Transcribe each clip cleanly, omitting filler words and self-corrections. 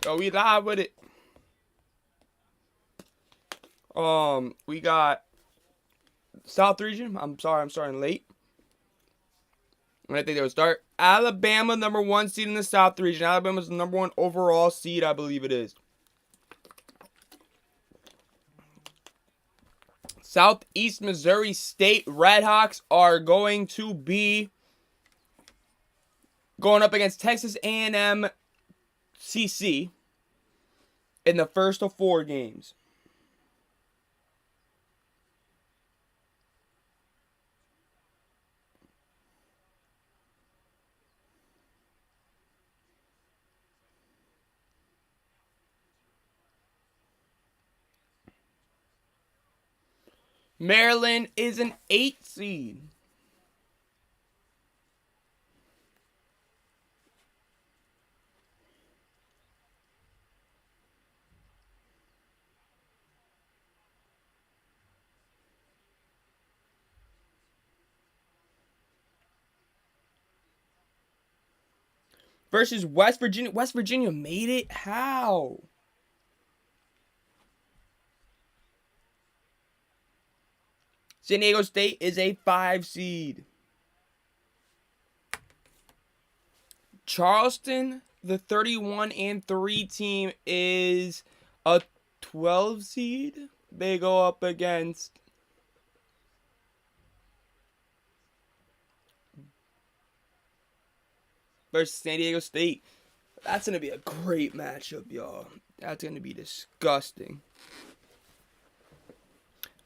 Oh, we live with it. We got South region. I'm sorry, I'm starting late. I think they would start. Alabama, number 1 seed in the South region. Alabama's the number 1 overall seed, I believe it is. Southeast Missouri State Redhawks are going to be going up against Texas A&M CC in the first of 4 games. Maryland is an 8 seed. Versus West Virginia. West Virginia made it? How? San Diego State is a 5 seed. Charleston, the 31-3 team, is a 12 seed. They go up against versus San Diego State. That's going to be a great matchup, y'all. That's going to be disgusting.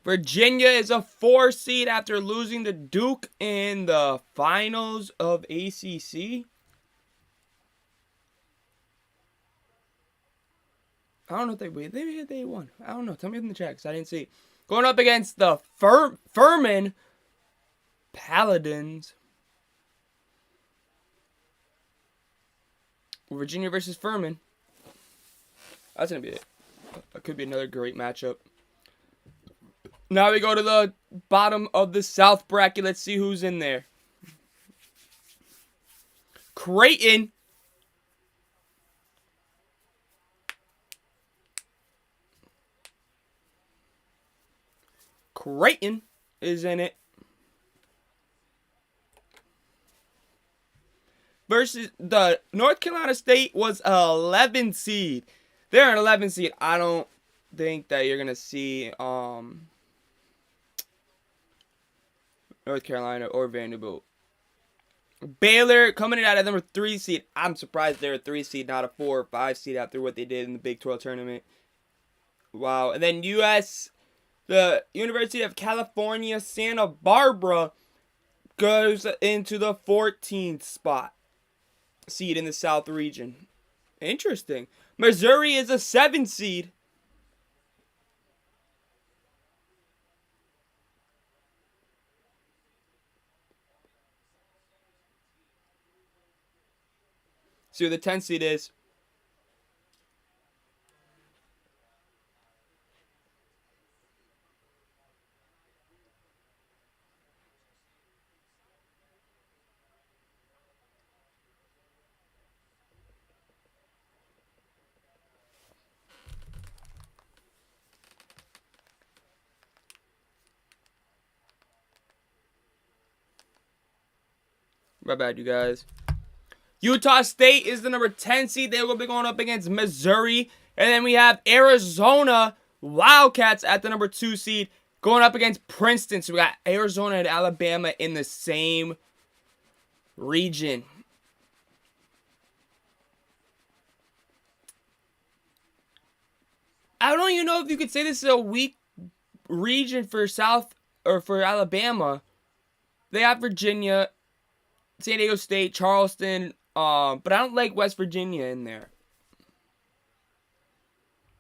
Virginia is a 4 seed after losing to Duke in the finals of ACC. I don't know if they won. I don't know. Tell me in the chat because I didn't see. Going up against the Furman Paladins. Virginia versus Furman. That's going to be it. That could be another great matchup. Now we go to the bottom of the South bracket. Let's see who's in there. Creighton. Creighton is in it. Versus the North Carolina State was an 11 seed. They're an 11 seed. I don't think that you're going to see North Carolina or Vanderbilt. Baylor coming in at a number 3 seed. I'm surprised they're a 3 seed, not a 4 or 5 seed after what they did in the Big 12 tournament. Wow. And then the University of California, Santa Barbara goes into the 14th spot seed in the South region. Interesting. Missouri is a 7 seed. See who the 10th seed is. My bad, you guys. Utah State is the number 10 seed. They will be going up against Missouri. And then we have Arizona Wildcats at the number 2 seed going up against Princeton. So we got Arizona and Alabama in the same region. I don't even know if you could say this is a weak region for South or for Alabama. They have Virginia, San Diego State, Charleston, but I don't like West Virginia in there.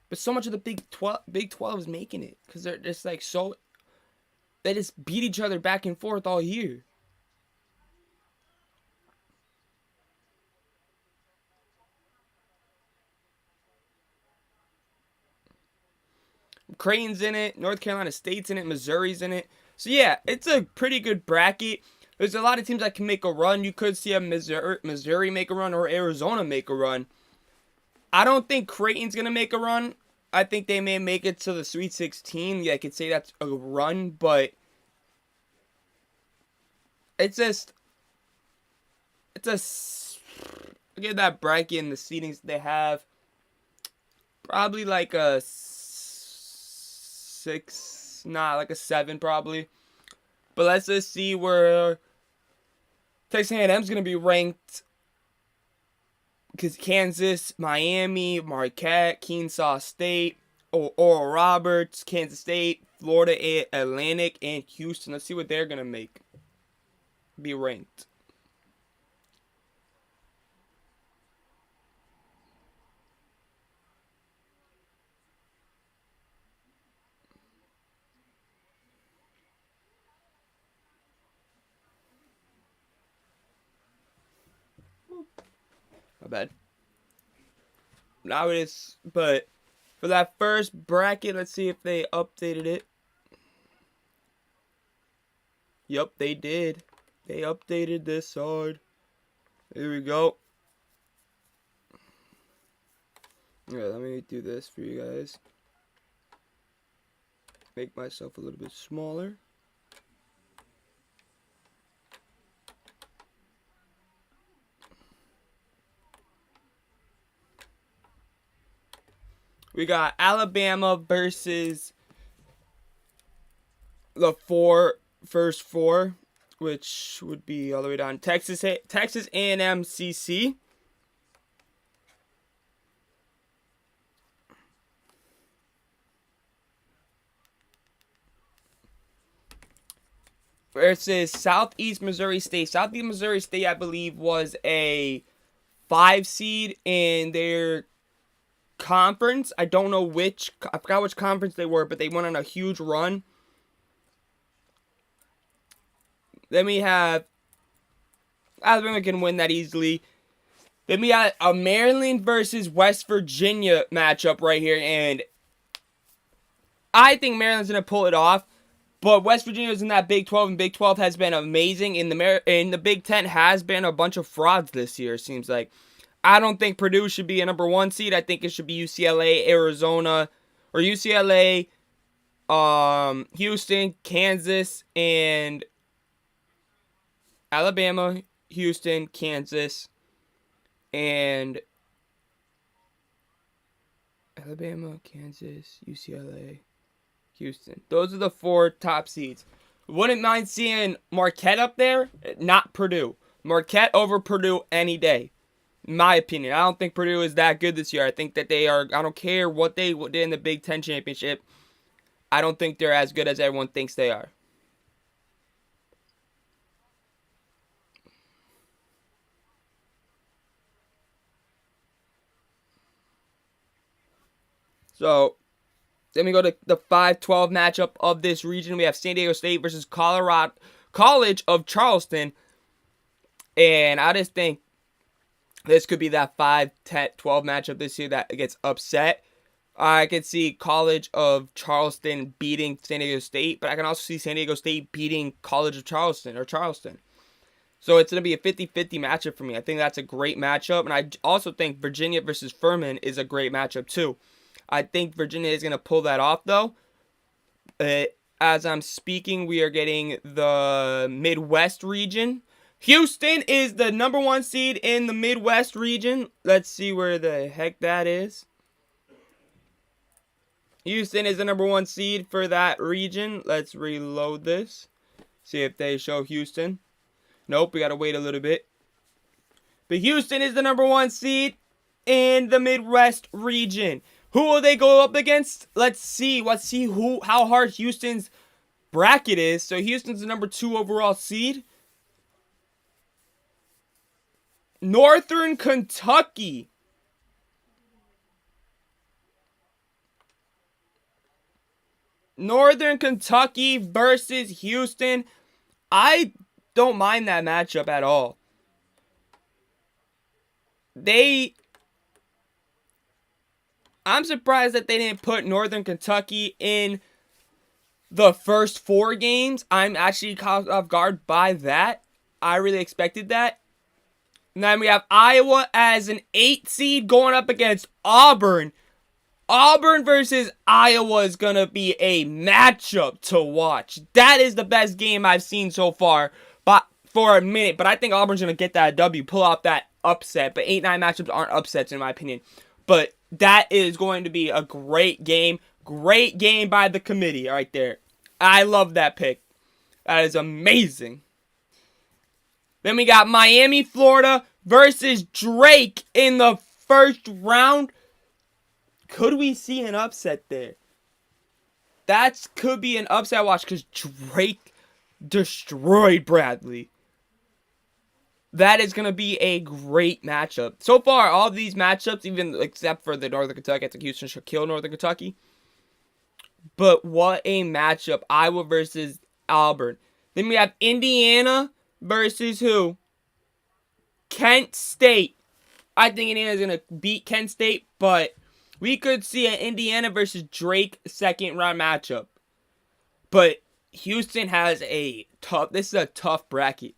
But so much of the Big 12 is making it because they're just like so. They just beat each other back and forth all year. Creighton's in it, North Carolina State's in it, Missouri's in it. So yeah, it's a pretty good bracket. There's a lot of teams that can make a run. You could see a Missouri make a run or Arizona make a run. I don't think Creighton's going to make a run. I think they may make it to the Sweet 16. Yeah, I could say that's a run, but it's just, look at that bracket and the seedings they have. Probably like a 6, nah, like a 7 probably. But let's just see where Texas A&M's going to be ranked. Because Kansas, Miami, Marquette, Kenesaw State, Oral Roberts, Kansas State, Florida Atlantic, and Houston. Let's see what they're going to be ranked. My bad. Now it is, but for that first bracket, let's see if they updated it. Yup, they did. They updated this side. Here we go. Yeah, let me do this for you guys. Make myself a little bit smaller. We got Alabama versus the first four, which would be all the way down Texas A&M CC. Versus Southeast Missouri State. Southeast Missouri State, I believe, was a 5 seed in their conference. I don't know which. I forgot which conference they were, but they went on a huge run. Then we have Alabama can win that easily. Then we got a Maryland versus West Virginia matchup right here, and I think Maryland's gonna pull it off. But West Virginia's in that Big 12, and Big 12 has been amazing. In the Big 10 has been a bunch of frauds this year, it seems like. I don't think Purdue should be a number 1 seed. I think it should be UCLA, Arizona, or UCLA, Houston, Kansas, and Alabama, Houston, Kansas, and Alabama, Kansas, UCLA, Houston. Those are the 4 top seeds. Wouldn't mind seeing Marquette up there, not Purdue. Marquette over Purdue any day. In my opinion, I don't think Purdue is that good this year. I think that they are, I don't care what they did in the Big Ten Championship. I don't think they're as good as everyone thinks they are. So, then we go to the 5-12 matchup of this region. We have San Diego State versus Colorado College of Charleston. And I just think this could be that 5-12 matchup this year that gets upset. I could see College of Charleston beating San Diego State, but I can also see San Diego State beating College of Charleston or Charleston. So it's going to be a 50-50 matchup for me. I think that's a great matchup. And I also think Virginia versus Furman is a great matchup too. I think Virginia is going to pull that off, though. As I'm speaking, we are getting the Midwest region. Houston is the number 1 seed in the Midwest region. Let's see where the heck that is. Houston is the number 1 seed for that region. Let's reload this. See if they show Houston. Nope, we got to wait a little bit. But Houston is the number 1 seed in the Midwest region. Who will they go up against? Let's see. How hard Houston's bracket is. So Houston's the number 2 overall seed. Northern Kentucky. Northern Kentucky versus Houston. I don't mind that matchup at all. I'm surprised that they didn't put Northern Kentucky in the first 4 games. I'm actually caught off guard by that. I really expected that. And then we have Iowa as an 8 seed going up against Auburn. Auburn versus Iowa is going to be a matchup to watch. That is the best game I've seen so far for a minute. But I think Auburn's going to get that W, pull off that upset. But 8-9 matchups aren't upsets in my opinion. But that is going to be a great game. Great game by the committee right there. I love that pick. That is amazing. Then we got Miami, Florida versus Drake in the first round. Could we see an upset there? That could be an upset watch because Drake destroyed Bradley. That is going to be a great matchup. So far, all of these matchups, even except for the Northern Kentucky, I think Houston should kill Northern Kentucky. But what a matchup. Iowa versus Auburn. Then we have Indiana versus who? Kent State. I think Indiana's going to beat Kent State, but we could see an Indiana versus Drake second round matchup. But Houston has this is a tough bracket.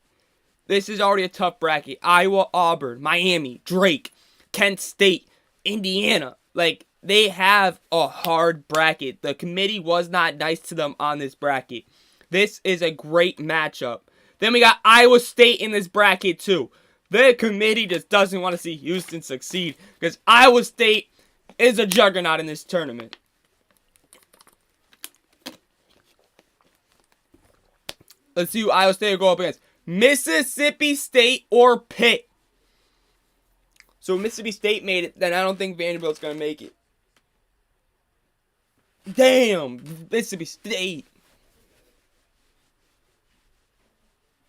This is already a tough bracket. Iowa, Auburn, Miami, Drake, Kent State, Indiana. Like, they have a hard bracket. The committee was not nice to them on this bracket. This is a great matchup. Then we got Iowa State in this bracket too. The committee just doesn't want to see Houston succeed because Iowa State is a juggernaut in this tournament. Let's see who Iowa State will go up against. Mississippi State or Pitt. So Mississippi State made it, then I don't think Vanderbilt's going to make it. Damn, Mississippi State.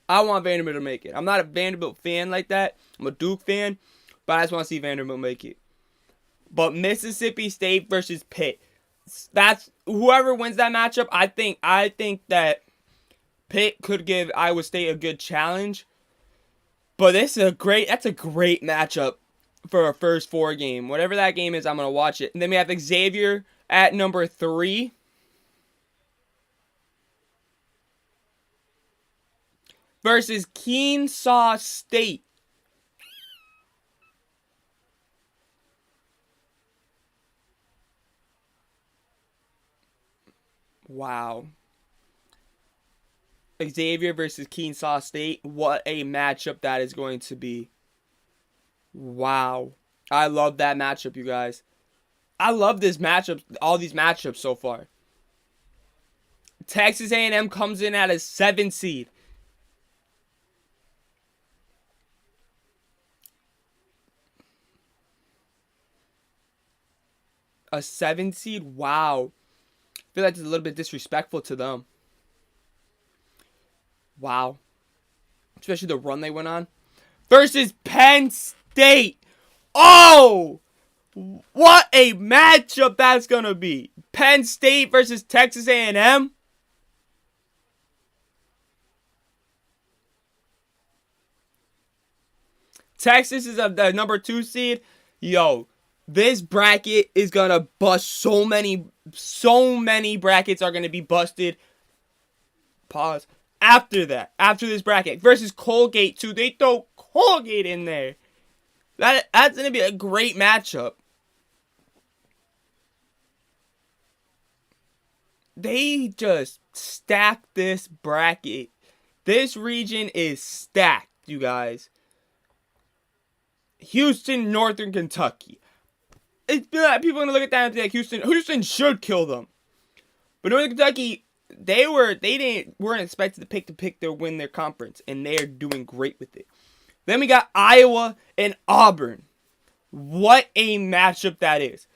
I want Vanderbilt to make it. I'm not a Vanderbilt fan like that. I'm a Duke fan, but I just want to see Vanderbilt make it. But Mississippi State versus Pitt. That's whoever wins that matchup. I think that Pitt could give Iowa State a good challenge. But that's a great matchup for a first 4 game. Whatever that game is, I'm going to watch it. And then we have Xavier at number 3. Versus Kennesaw State. Wow. Xavier versus Kennesaw State. What a matchup that is going to be. Wow. I love that matchup, you guys. I love this matchup, all these matchups so far. Texas A&M comes in at a 7 seed. A 7 seed? Wow. I feel like it's a little bit disrespectful to them. Wow. Especially the run they went on. Versus Penn State. Oh! What a matchup that's going to be. Penn State versus Texas A&M. Texas is the number 2 seed. Yo, this bracket is going to bust so many brackets are going to be busted. Pause. After this bracket. Versus Colgate, too. They throw Colgate in there. That's going to be a great matchup. They just stacked this bracket. This region is stacked, you guys. Houston, Northern Kentucky. People are going to look at that and think Houston should kill them. But Northern Kentucky, they weren't expected to pick their win their conference, and they're doing great with it. Then we got Iowa and Auburn. What a matchup that is.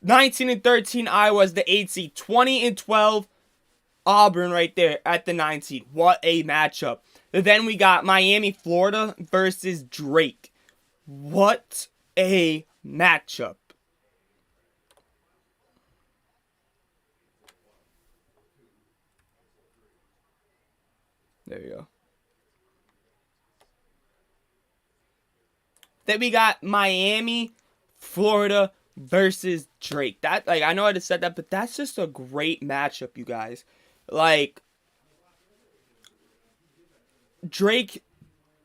19-13 Iowa is the 8 seed. 20-12 Auburn right there at the 9 seed. What a matchup. Then we got Miami, Florida versus Drake. What a matchup. There you go. Then we got Miami, Florida versus Drake. That, like, I know I just said that, but that's just a great matchup, you guys. Like, Drake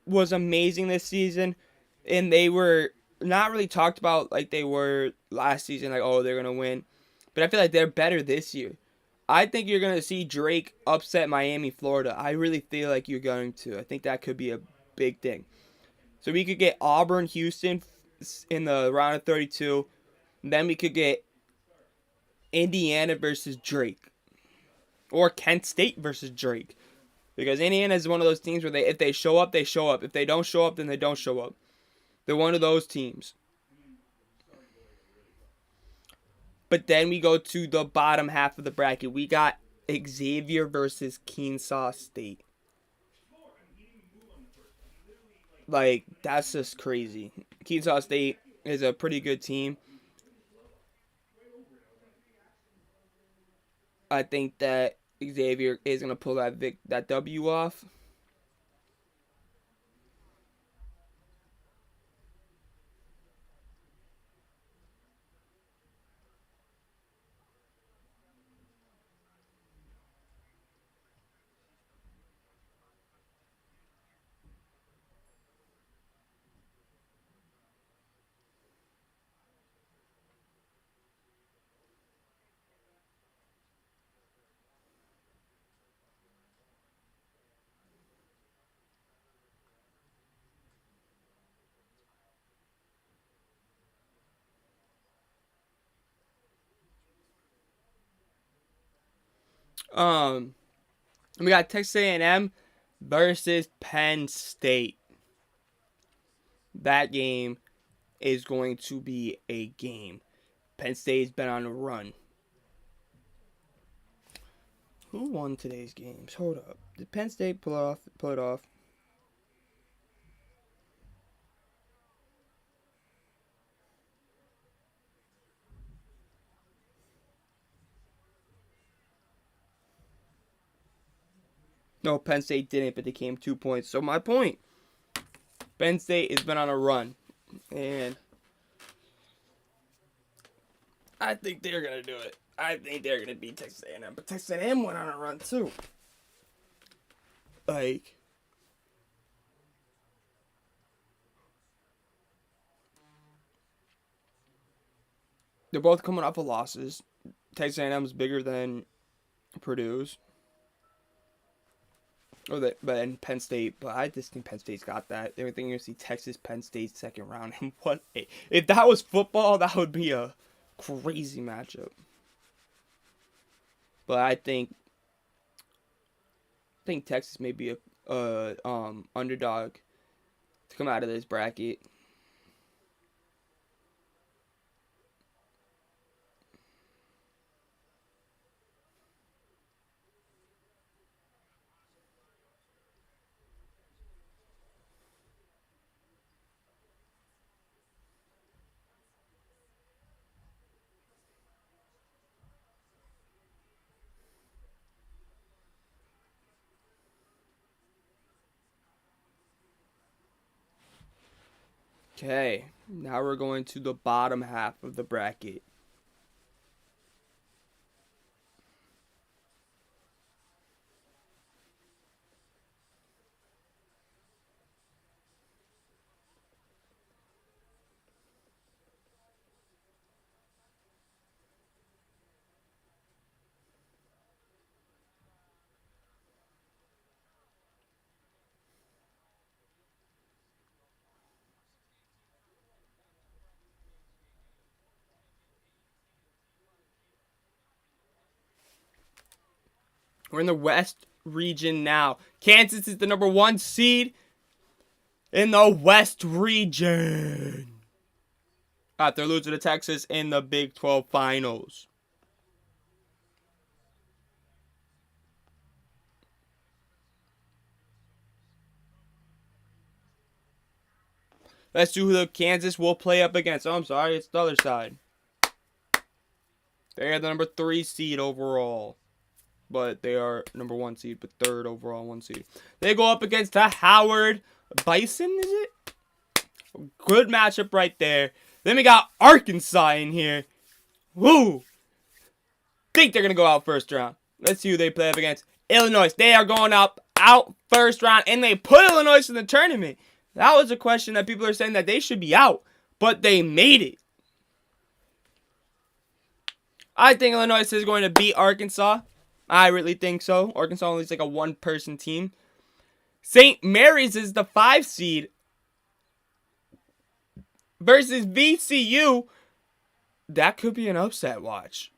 was amazing this season. and they were not really talked about like they were last season, like, oh, they're going to win. But I feel like they're better this year. I think you're going to see Drake upset Miami, Florida. I really feel like you're going to. I think that could be a big thing. So we could get Auburn, Houston in the round of 32. Then we could get Indiana versus Drake. Or Kent State versus Drake. Because Indiana is one of those teams where if they show up, they show up. If they don't show up, then they don't show up. They're one of those teams. But then we go to the bottom half of the bracket. We got Xavier versus Kennesaw State. Like, that's just crazy. Kennesaw State is a pretty good team. I think that Xavier is going to pull that W off. We got Texas A&M versus Penn State. That game is going to be a game. Penn State's been on a run. Who won today's games? Hold up. Did Penn State pull it off? No, Penn State didn't, but they came 2 points. So my point, Penn State has been on a run, and I think they're gonna do it. I think they're gonna beat Texas A&M, but Texas A&M went on a run too. Like, they're both coming off of losses. Texas A&M is bigger than Purdue's. But in Penn State, but I just think Penn State's got that. Everything you're gonna see Texas, Penn State second round, and if that was football, that would be a crazy matchup. But I think Texas may be a underdog to come out of this bracket. Okay, now we're going to the bottom half of the bracket. We're in the West region now. Kansas is the number 1 seed in the West region after losing to Texas in the Big 12 finals. Let's see who the Kansas will play up against. Oh, I'm sorry, it's the other side. They're the number 3 seed overall. But they are number 1 seed, but 3rd overall 1 seed. They go up against the Howard Bison, is it? Good matchup right there. Then we got Arkansas in here. Woo! Think they're going to go out first round. Let's see who they play up against. Illinois. They are going out first round, and they put Illinois in the tournament. That was a question that people are saying that they should be out, but they made it. I think Illinois is going to beat Arkansas. I really think so. Arkansas only is like a one-person team. St. Mary's is the 5 seed versus VCU. That could be an upset watch.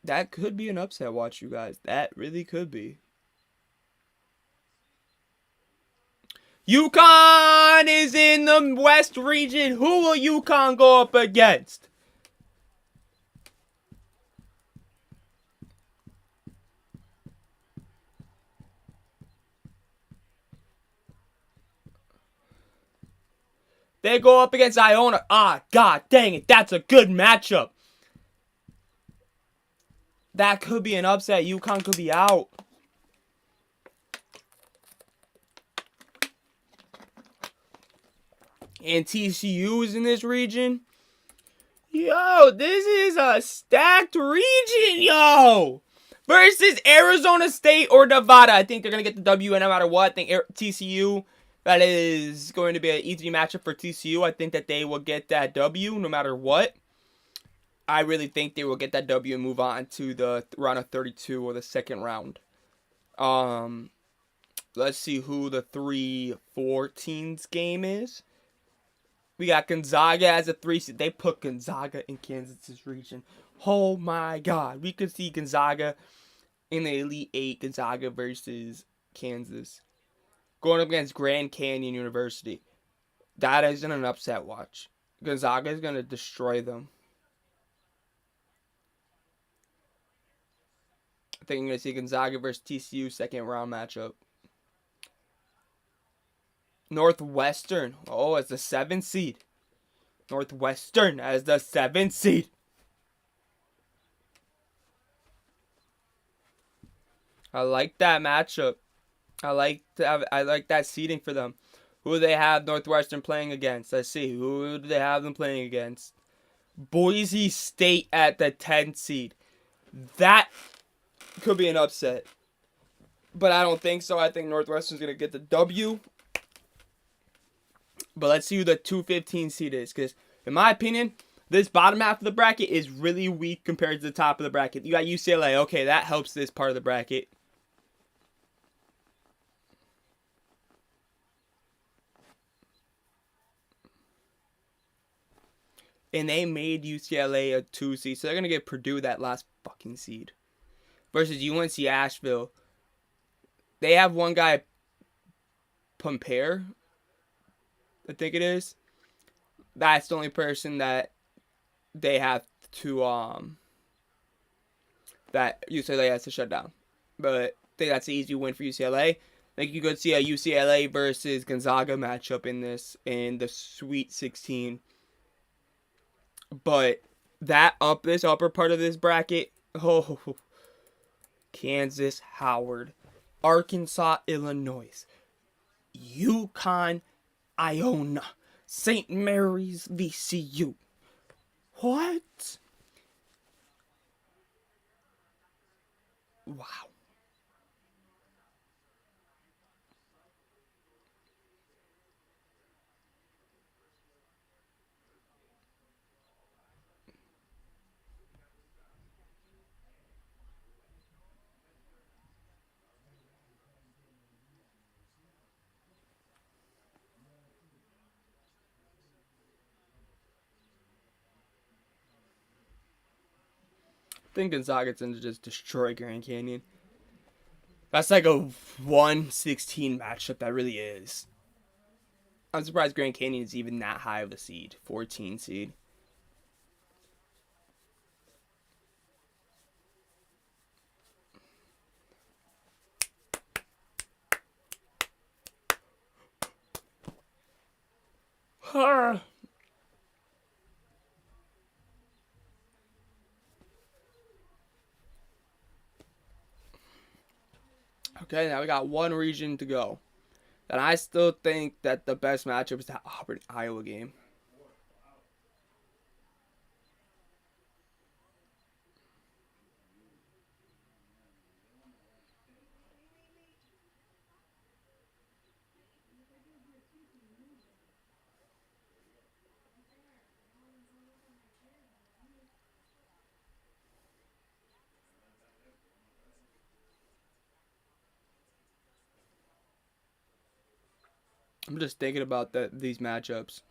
That could be an upset watch, you guys. That really could be. UConn is in the West region. Who will UConn go up against? They go up against Iona. Ah, god dang it. That's a good matchup. That could be an upset. UConn could be out. And TCU is in this region. Yo, this is a stacked region, yo. Versus Arizona State or Nevada. I think they're going to get the W no matter what. I think TCU, that is going to be an easy matchup for TCU. I think that they will get that W no matter what. I really think they will get that W and move on to the round of 32 or the second round. Let's see who the 3-14 game is. We got Gonzaga as a 3 seed. They put Gonzaga in Kansas' region. Oh my god. We could see Gonzaga in the Elite 8. Gonzaga versus Kansas. Going up against Grand Canyon University. That isn't an upset watch. Gonzaga is going to destroy them. I think I'm going to see Gonzaga versus TCU second round matchup. Northwestern. Oh, as the 7th seed. Northwestern as the 7th seed. I like that matchup. I like that seeding for them. Who do they have Northwestern playing against? Let's see. Who do they have them playing against? Boise State at the 10th seed. That could be an upset. But I don't think so. I think Northwestern's going to get the W. But let's see who the 2-15 seed is. Because, in my opinion, this bottom half of the bracket is really weak compared to the top of the bracket. You got UCLA. Okay, that helps this part of the bracket. And they made UCLA a 2 seed. So they're going to get Purdue that last fucking seed. Versus UNC Asheville. They have one guy, Pompere, I think it is. That's the only person that they have to, that UCLA has to shut down. But I think that's an easy win for UCLA. I think you could see a UCLA versus Gonzaga matchup in the Sweet 16. But this upper part of this bracket, Kansas, Howard, Arkansas, Illinois, UConn, Iona, St. Mary's, VCU. What? Wow. I think Gonzaga's going to just destroy Grand Canyon. That's like a 1-16 matchup. That really is. I'm surprised Grand Canyon is even that high of a seed. 14 seed. Okay, now we got one region to go. And I still think that the best matchup is that Auburn-Iowa game. I'm just thinking about these matchups.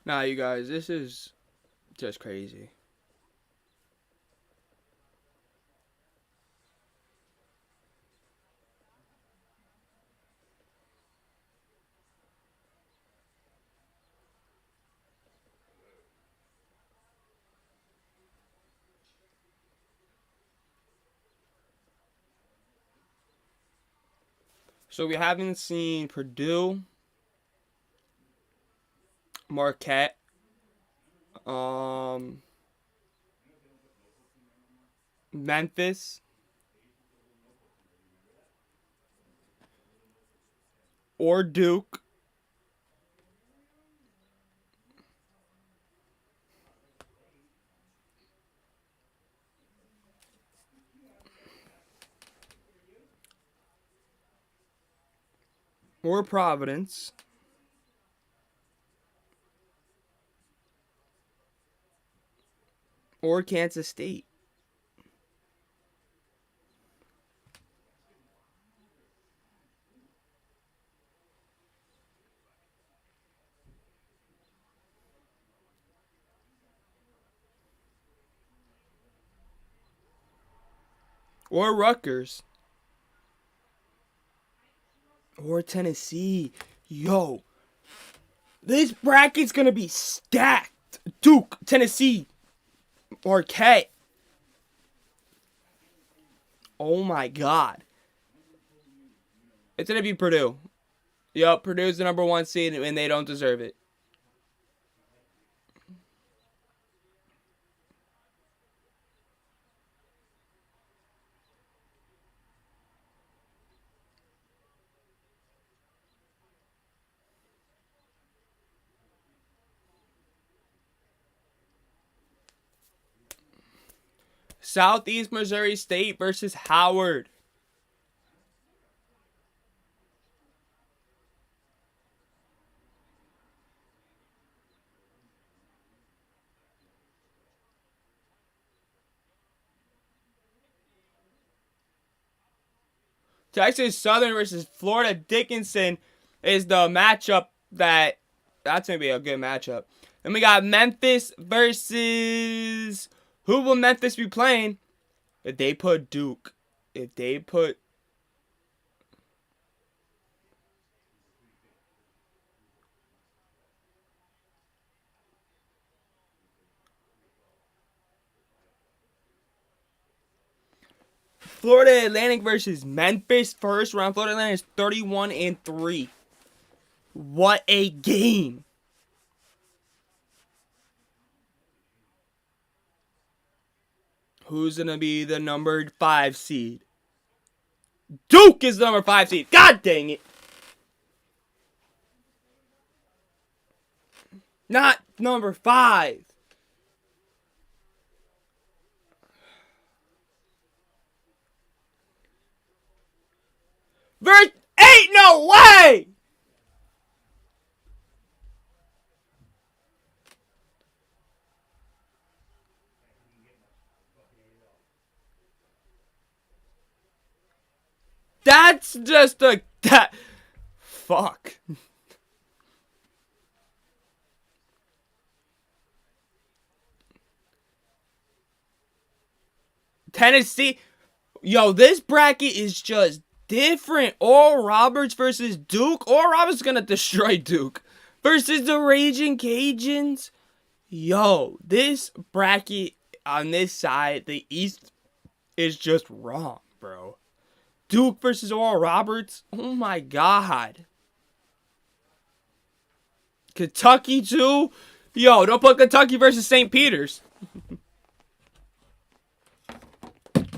Nah, you guys, this is just crazy. So we haven't seen Purdue, Marquette, Memphis, or Duke. Or Providence. Or Kansas State. Or Rutgers. Or Tennessee. Yo. This bracket's gonna be stacked. Duke, Tennessee, Marquette. Oh my god. It's gonna be Purdue. Yup, Purdue's the number 1 seed and they don't deserve it. Southeast Missouri State versus Howard. Texas Southern versus Florida Dickinson is the matchup that's going to be a good matchup. Then we got Memphis versus... Who will Memphis be playing? If they put Duke. If they put... Florida Atlantic versus Memphis first round. Florida Atlantic is 31-3. What a game. Who's going to be the number 5 seed? Duke is the number 5 seed. God dang it. Not number 5. Verse 8, no way! That's just that. Fuck. Tennessee. Yo, this bracket is just different. Oral Roberts versus Duke. Oral Roberts is going to destroy Duke. Versus the Raging Cajuns. Yo, this bracket on this side, the East, is just wrong, bro. Duke versus Oral Roberts. Oh my God. Kentucky too. Yo, don't put Kentucky versus St. Peter's.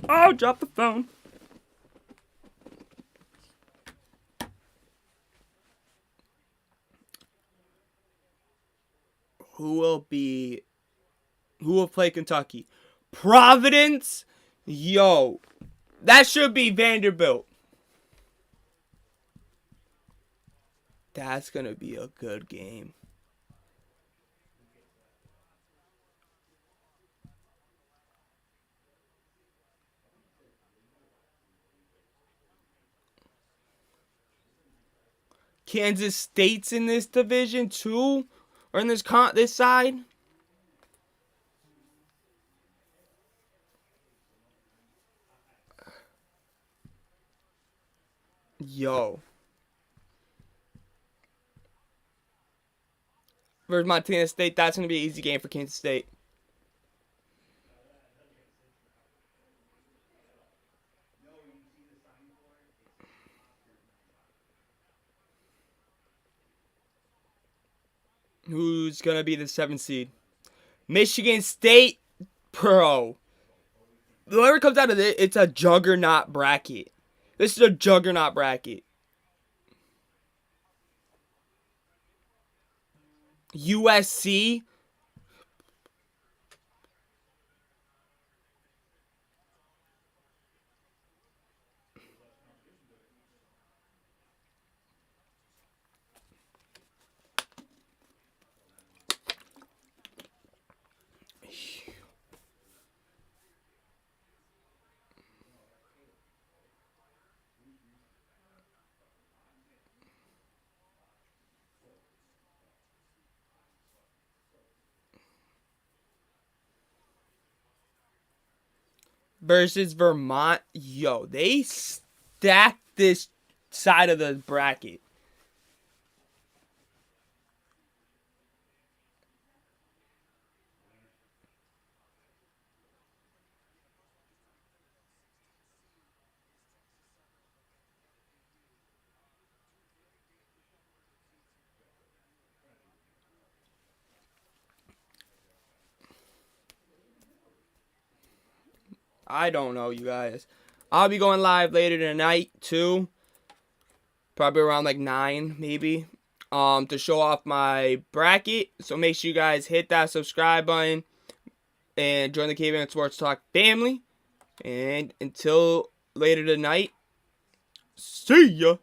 Oh, drop the phone. Who will play Kentucky? Providence? Yo, that should be Vanderbilt. That's going to be a good game. Kansas State's in this division too? Or in this side? Yo. Versus Montana State. That's going to be an easy game for Kansas State. Who's going to be the 7th seed? Michigan State. Bro. Whoever comes out of it, it's a juggernaut bracket. This is a juggernaut bracket. USC. Versus Vermont. Yo, they stacked this side of the bracket. I don't know, you guys. I'll be going live later tonight, too. Probably around like 9, maybe. To show off my bracket. So make sure you guys hit that subscribe button. And join the Caveman Sports Talk family. And until later tonight, see ya.